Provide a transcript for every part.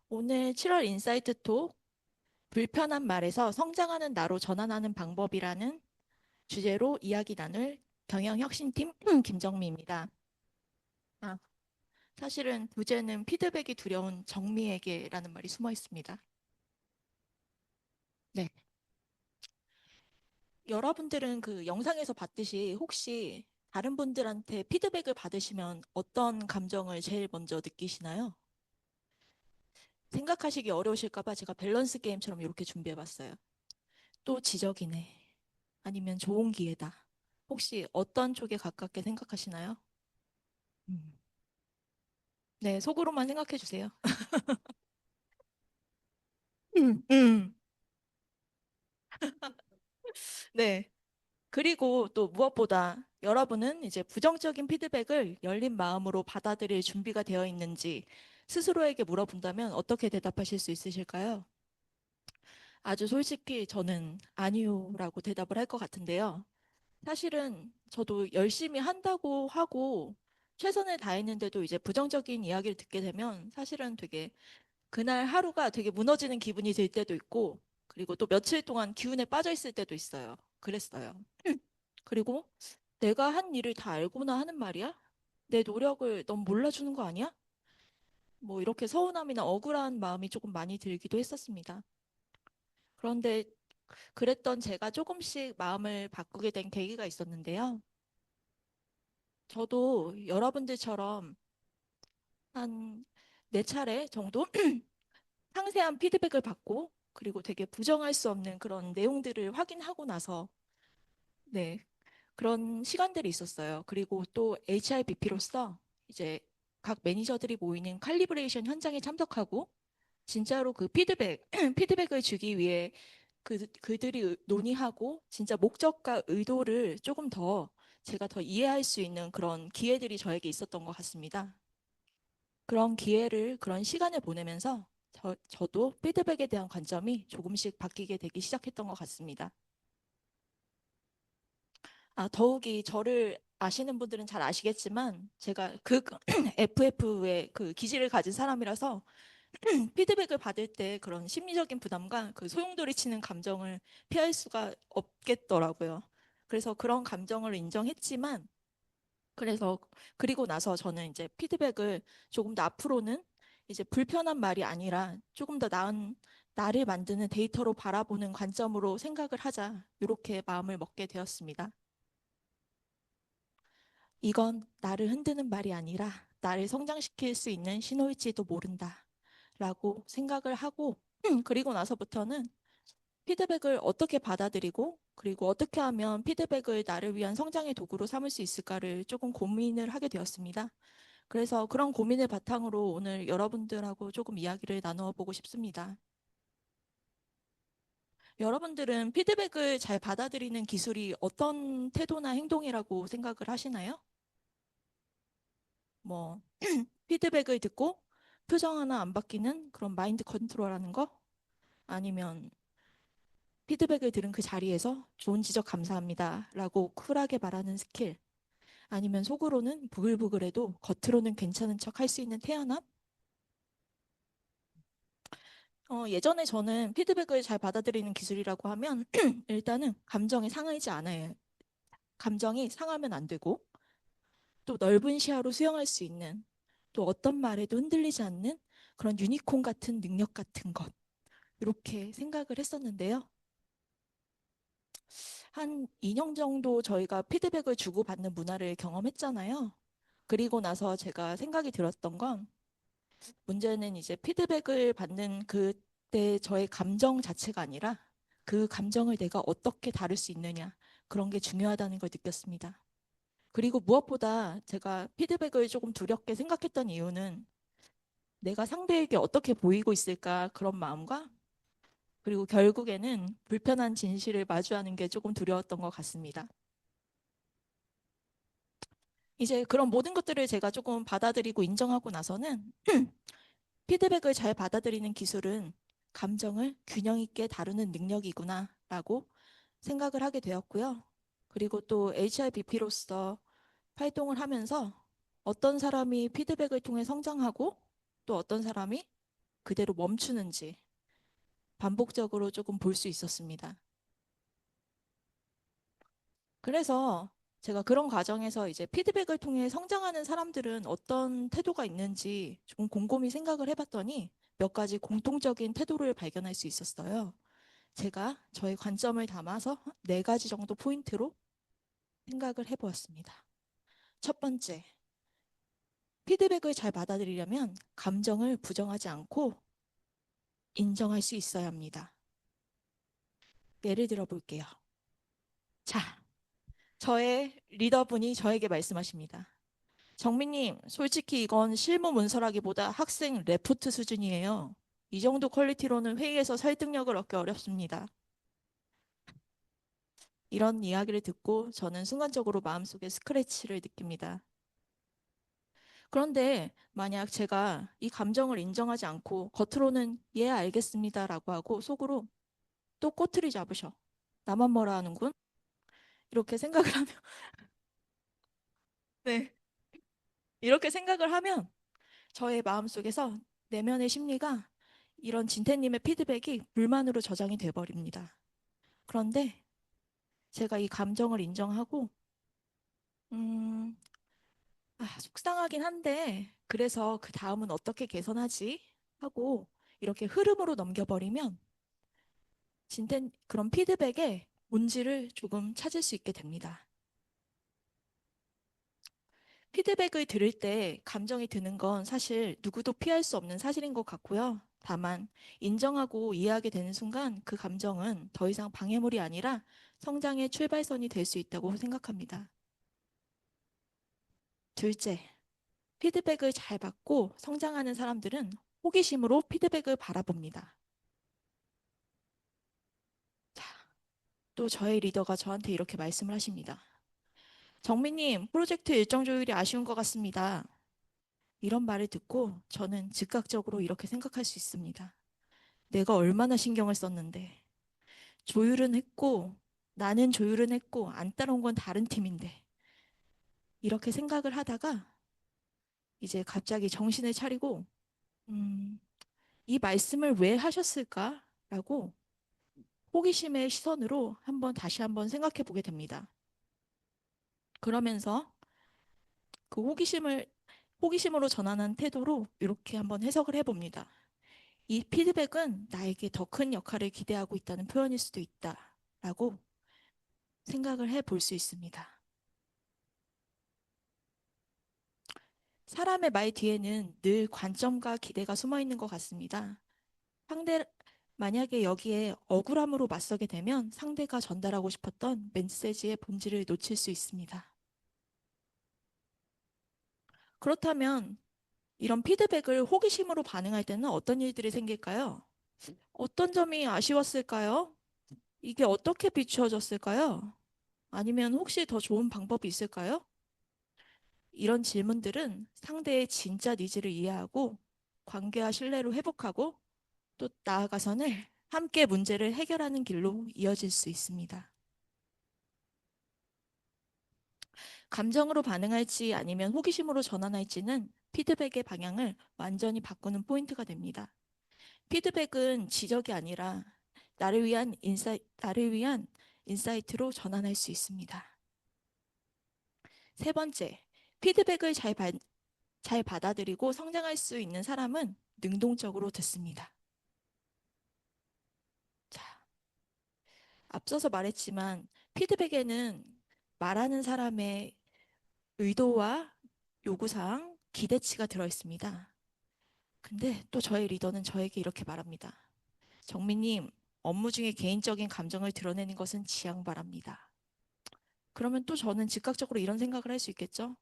오늘 7월 인사이트 톡 불편한 말에서 성장하는 나로 전환하는 방법이라는 주제로 이야기 나눌 경영혁신팀 김정미입니다. 아, 사실은 부제는 피드백이 두려운 정미에게라는 말이 숨어 있습니다. 네. 여러분들은 그 영상에서 봤듯이 혹시 다른 분들한테 피드백을 받으시면 어떤 감정을 제일 먼저 느끼시나요? 생각하시기 어려우실까 봐 제가 밸런스 게임처럼 이렇게 준비해 봤어요. 또 지적이네. 아니면 좋은 기회다. 혹시 어떤 쪽에 가깝게 생각하시나요? 음. 네, 속으로만 생각해 주세요. 음, 음. 네. 그리고 또 무엇보다 여러분은 이제 부정적인 피드백을 열린 마음으로 받아들일 준비가 되어 있는지 스스로에게 물어본다면 어떻게 대답하실 수 있으실까요? 아주 솔직히 저는 아니요라고 대답을 할 것 같은데요. 사실은 저도 열심히 한다고 하고 최선을 다했는데도 이제 부정적인 이야기를 듣게 되면 사실은 되게 그날 하루가 되게 무너지는 기분이 들 때도 있고 그리고 또 며칠 동안 기운에 빠져 있을 때도 있어요. 그랬어요. 그리고 내가 한 일을 다 알고나 하는 말이야? 내 노력을 넌 몰라주는 거 아니야? 뭐 이렇게 서운함이나 억울한 마음이 조금 많이 들기도 했었습니다. 그런데 그랬던 제가 조금씩 마음을 바꾸게 된 계기가 있었는데요. 저도 여러분들처럼 한 네 차례 정도 상세한 피드백을 받고 그리고 되게 부정할 수 없는 그런 내용들을 확인하고 나서 네, 그런 시간들이 있었어요. 그리고 또 HRBP로서 이제 각 매니저들이 모이는 칼리브레이션 현장에 참석하고 진짜로 그 피드백, 피드백을 주기 위해 그들이 논의하고 진짜 목적과 의도를 조금 더 제가 더 이해할 수 있는 그런 기회들이 저에게 있었던 것 같습니다. 그런 기회를, 그런 시간을 보내면서 저도 피드백에 대한 관점이 조금씩 바뀌게 되기 시작했던 것 같습니다. 더욱이 저를 아시는 분들은 잘 아시겠지만 제가 그 FF의 그 기질을 가진 사람이라서 피드백을 받을 때 그런 심리적인 부담과 그 소용돌이 치는 감정을 피할 수가 없겠더라고요. 그래서 그런 감정을 인정했지만 그래서 그리고 나서 저는 이제 피드백을 조금 더 앞으로는 이제 불편한 말이 아니라 조금 더 나은 나를 만드는 데이터로 바라보는 관점으로 생각을 하자. 이렇게 마음을 먹게 되었습니다. 이건 나를 흔드는 말이 아니라 나를 성장시킬 수 있는 신호일지도 모른다. 라고 생각을 하고, 그리고 나서부터는 피드백을 어떻게 받아들이고, 그리고 어떻게 하면 피드백을 나를 위한 성장의 도구로 삼을 수 있을까를 조금 고민을 하게 되었습니다. 그래서 그런 고민을 바탕으로 오늘 여러분들하고 조금 이야기를 나누어 보고 싶습니다. 여러분들은 피드백을 잘 받아들이는 기술이 어떤 태도나 행동이라고 생각을 하시나요? 뭐, 피드백을 듣고 표정 하나 안 바뀌는 그런 마인드 컨트롤하는 거? 아니면 피드백을 들은 그 자리에서 좋은 지적 감사합니다. 라고 쿨하게 말하는 스킬. 아니면 속으로는 부글부글해도 겉으로는 괜찮은 척 할 수 있는 태연함? 예전에 저는 피드백을 잘 받아들이는 기술이라고 하면 일단은 감정이 상하지 않아요. 감정이 상하면 안 되고 또 넓은 시야로 수용할 수 있는 또 어떤 말에도 흔들리지 않는 그런 유니콘 같은 능력 같은 것. 이렇게 생각을 했었는데요. 한 2년 정도 저희가 피드백을 주고받는 문화를 경험했잖아요. 그리고 나서 제가 생각이 들었던 건 문제는 이제 피드백을 받는 그때 저의 감정 자체가 아니라 그 감정을 내가 어떻게 다룰 수 있느냐. 그런 게 중요하다는 걸 느꼈습니다. 그리고 무엇보다 제가 피드백을 조금 두렵게 생각했던 이유는 내가 상대에게 어떻게 보이고 있을까 그런 마음과 그리고 결국에는 불편한 진실을 마주하는 게 조금 두려웠던 것 같습니다. 이제 그런 모든 것들을 제가 조금 받아들이고 인정하고 나서는 피드백을 잘 받아들이는 기술은 감정을 균형 있게 다루는 능력이구나라고 생각을 하게 되었고요. 그리고 또 HRBP로서 활동을 하면서 어떤 사람이 피드백을 통해 성장하고 또 어떤 사람이 그대로 멈추는지 반복적으로 조금 볼 수 있었습니다. 그래서 제가 그런 과정에서 이제 피드백을 통해 성장하는 사람들은 어떤 태도가 있는지 좀 곰곰이 생각을 해봤더니 몇 가지 공통적인 태도를 발견할 수 있었어요. 제가 저의 관점을 담아서 네 가지 정도 포인트로 생각을 해보았습니다. 첫 번째, 피드백을 잘 받아들이려면 감정을 부정하지 않고 인정할 수 있어야 합니다. 예를 들어 볼게요. 자, 저의 리더분이 저에게 말씀하십니다. 정민님, 솔직히 이건 실무 문서라기보다 학생 레포트 수준이에요. 이 정도 퀄리티로는 회의에서 설득력을 얻기 어렵습니다. 이런 이야기를 듣고 저는 순간적으로 마음속에 스크래치를 느낍니다. 그런데 만약 제가 이 감정을 인정하지 않고 겉으로는 예, 알겠습니다라고 하고 속으로 또 꼬투리 잡으셔. 나만 뭐라 하는군? 이렇게 생각을 하면, 네. 이렇게 생각을 하면 저의 마음속에서 내면의 심리가 이런 진태님의 피드백이 불만으로 저장이 돼버립니다. 그런데 제가 이 감정을 인정하고, 음, 속상하긴 한데, 그래서 그 다음은 어떻게 개선하지? 하고 이렇게 흐름으로 넘겨버리면 그런 피드백의 본질을 조금 찾을 수 있게 됩니다. 피드백을 들을 때 감정이 드는 건 사실 누구도 피할 수 없는 사실인 것 같고요. 다만 인정하고 이해하게 되는 순간 그 감정은 더 이상 방해물이 아니라 성장의 출발선이 될 수 있다고 생각합니다. 둘째, 피드백을 잘 받고 성장하는 사람들은 호기심으로 피드백을 바라봅니다. 자, 또 저의 리더가 저한테 이렇게 말씀을 하십니다. 정민님, 프로젝트 일정 조율이 아쉬운 것 같습니다. 이런 말을 듣고 저는 즉각적으로 이렇게 생각할 수 있습니다. 내가 얼마나 신경을 썼는데. 조율은 했고, 나는 조율은 했고, 안 따라온 건 다른 팀인데. 이렇게 생각을 하다가 이제 갑자기 정신을 차리고, 음, 이 말씀을 왜 하셨을까? 라고 호기심의 시선으로 다시 한번 생각해 보게 됩니다. 그러면서 그 호기심으로 전환한 태도로 이렇게 한번 해석을 해봅니다. 이 피드백은 나에게 더 큰 역할을 기대하고 있다는 표현일 수도 있다. 라고 생각을 해 볼 수 있습니다. 사람의 말 뒤에는 늘 관점과 기대가 숨어 있는 것 같습니다. 상대, 만약에 여기에 억울함으로 맞서게 되면 상대가 전달하고 싶었던 메시지의 본질을 놓칠 수 있습니다. 그렇다면 이런 피드백을 호기심으로 반응할 때는 어떤 일들이 생길까요? 어떤 점이 아쉬웠을까요? 이게 어떻게 비추어졌을까요? 아니면 혹시 더 좋은 방법이 있을까요? 이런 질문들은 상대의 진짜 니즈를 이해하고 관계와 신뢰를 회복하고 또 나아가서는 함께 문제를 해결하는 길로 이어질 수 있습니다. 감정으로 반응할지 아니면 호기심으로 전환할지는 피드백의 방향을 완전히 바꾸는 포인트가 됩니다. 피드백은 지적이 아니라 나를 위한 인사이트로 전환할 수 있습니다. 세 번째, 피드백을 잘 받아들이고 성장할 수 있는 사람은 능동적으로 듣습니다. 자, 앞서서 말했지만 피드백에는 말하는 사람의 의도와 요구사항, 기대치가 들어 있습니다. 근데 또 저의 리더는 저에게 이렇게 말합니다. 정민님, 업무 중에 개인적인 감정을 드러내는 것은 지양 바랍니다. 그러면 또 저는 즉각적으로 이런 생각을 할 수 있겠죠?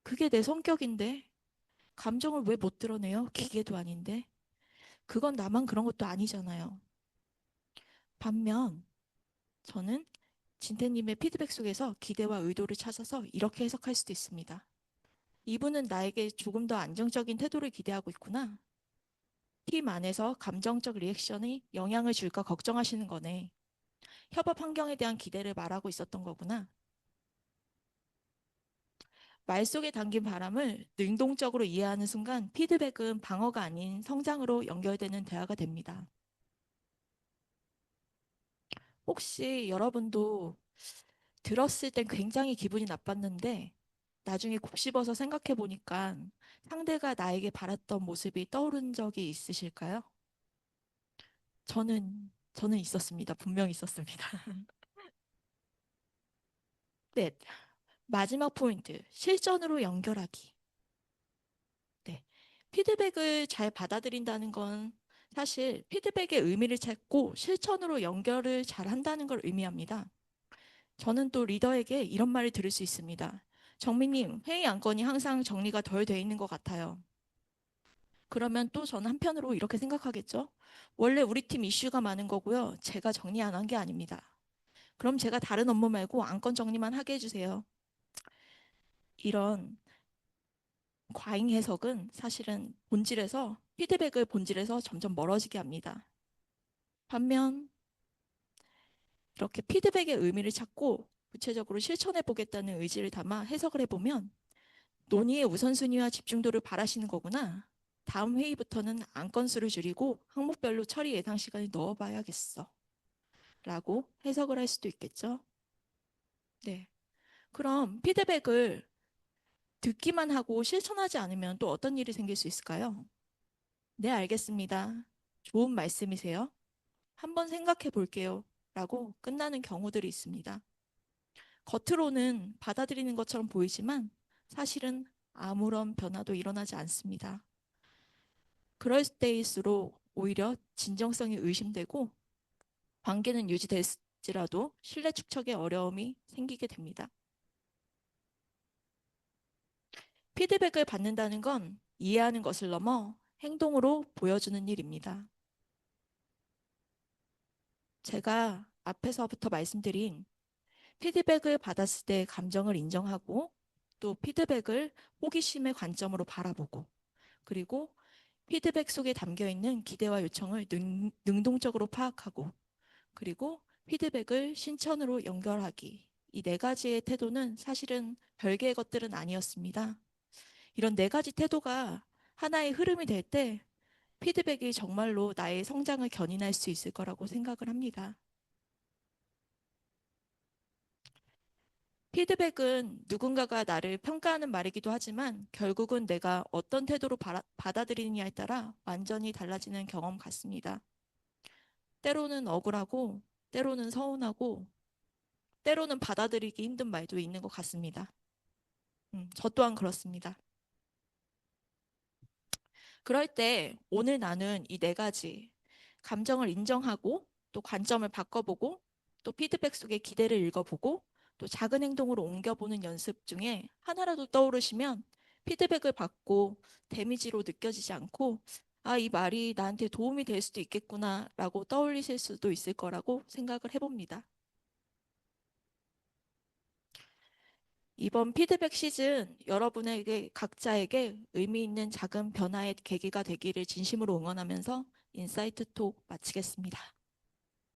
그게 내 성격인데 감정을 왜 못 드러내요? 기계도 아닌데. 그건 나만 그런 것도 아니잖아요. 반면 저는 진태님의 피드백 속에서 기대와 의도를 찾아서 이렇게 해석할 수도 있습니다. 이분은 나에게 조금 더 안정적인 태도를 기대하고 있구나. 팀 안에서 감정적 리액션이 영향을 줄까 걱정하시는 거네. 협업 환경에 대한 기대를 말하고 있었던 거구나. 말 속에 담긴 바람을 능동적으로 이해하는 순간 피드백은 방어가 아닌 성장으로 연결되는 대화가 됩니다. 혹시 여러분도 들었을 땐 굉장히 기분이 나빴는데 나중에 곱씹어서 생각해 보니까 상대가 나에게 바랐던 모습이 떠오른 적이 있으실까요? 저는 있었습니다. 분명히 있었습니다. 네. 마지막 포인트. 실전으로 연결하기. 네. 피드백을 잘 받아들인다는 건 사실 피드백의 의미를 찾고 실천으로 연결을 잘 한다는 걸 의미합니다. 저는 또 리더에게 이런 말을 들을 수 있습니다. 정민님, 회의 안건이 항상 정리가 덜 돼 있는 것 같아요. 그러면 또 저는 한편으로 이렇게 생각하겠죠? 원래 우리 팀 이슈가 많은 거고요. 제가 정리 안 한 게 아닙니다. 그럼 제가 다른 업무 말고 안건 정리만 하게 해주세요. 이런 과잉 해석은 사실은 피드백을 본질에서 점점 멀어지게 합니다. 반면 이렇게 피드백의 의미를 찾고 구체적으로 실천해 보겠다는 의지를 담아 해석을 해보면 논의의 우선순위와 집중도를 바라시는 거구나. 다음 회의부터는 안건 수를 줄이고 항목별로 처리 예상 시간을 넣어봐야겠어. 라고 해석을 할 수도 있겠죠. 네. 그럼 피드백을 듣기만 하고 실천하지 않으면 또 어떤 일이 생길 수 있을까요? 네, 알겠습니다. 좋은 말씀이세요. 한번 생각해 볼게요. 라고 끝나는 경우들이 있습니다. 겉으로는 받아들이는 것처럼 보이지만 사실은 아무런 변화도 일어나지 않습니다. 그럴 때일수록 오히려 진정성이 의심되고 관계는 유지될지라도 신뢰 축적에 어려움이 생기게 됩니다. 피드백을 받는다는 건 이해하는 것을 넘어 행동으로 보여주는 일입니다. 제가 앞에서부터 말씀드린 피드백을 받았을 때 감정을 인정하고 또 피드백을 호기심의 관점으로 바라보고 그리고 피드백 속에 담겨 있는 기대와 요청을 능동적으로 파악하고 그리고 피드백을 실천으로 연결하기. 이 네 가지의 태도는 사실은 별개의 것들은 아니었습니다. 이런 네 가지 태도가 하나의 흐름이 될 때 피드백이 정말로 나의 성장을 견인할 수 있을 거라고 생각을 합니다. 피드백은 누군가가 나를 평가하는 말이기도 하지만 결국은 내가 어떤 태도로 받아들이느냐에 따라 완전히 달라지는 경험 같습니다. 때로는 억울하고, 때로는 서운하고, 때로는 받아들이기 힘든 말도 있는 것 같습니다. 저 또한 그렇습니다. 그럴 때 오늘 나는 이 네 가지 감정을 인정하고 또 관점을 바꿔보고 또 피드백 속의 기대를 읽어보고 또 작은 행동으로 옮겨보는 연습 중에 하나라도 떠오르시면 피드백을 받고 데미지로 느껴지지 않고 아, 이 말이 나한테 도움이 될 수도 있겠구나라고 떠올리실 수도 있을 거라고 생각을 해봅니다. 이번 피드백 시즌 여러분에게 각자에게 의미 있는 작은 변화의 계기가 되기를 진심으로 응원하면서 인사이트 톡 마치겠습니다.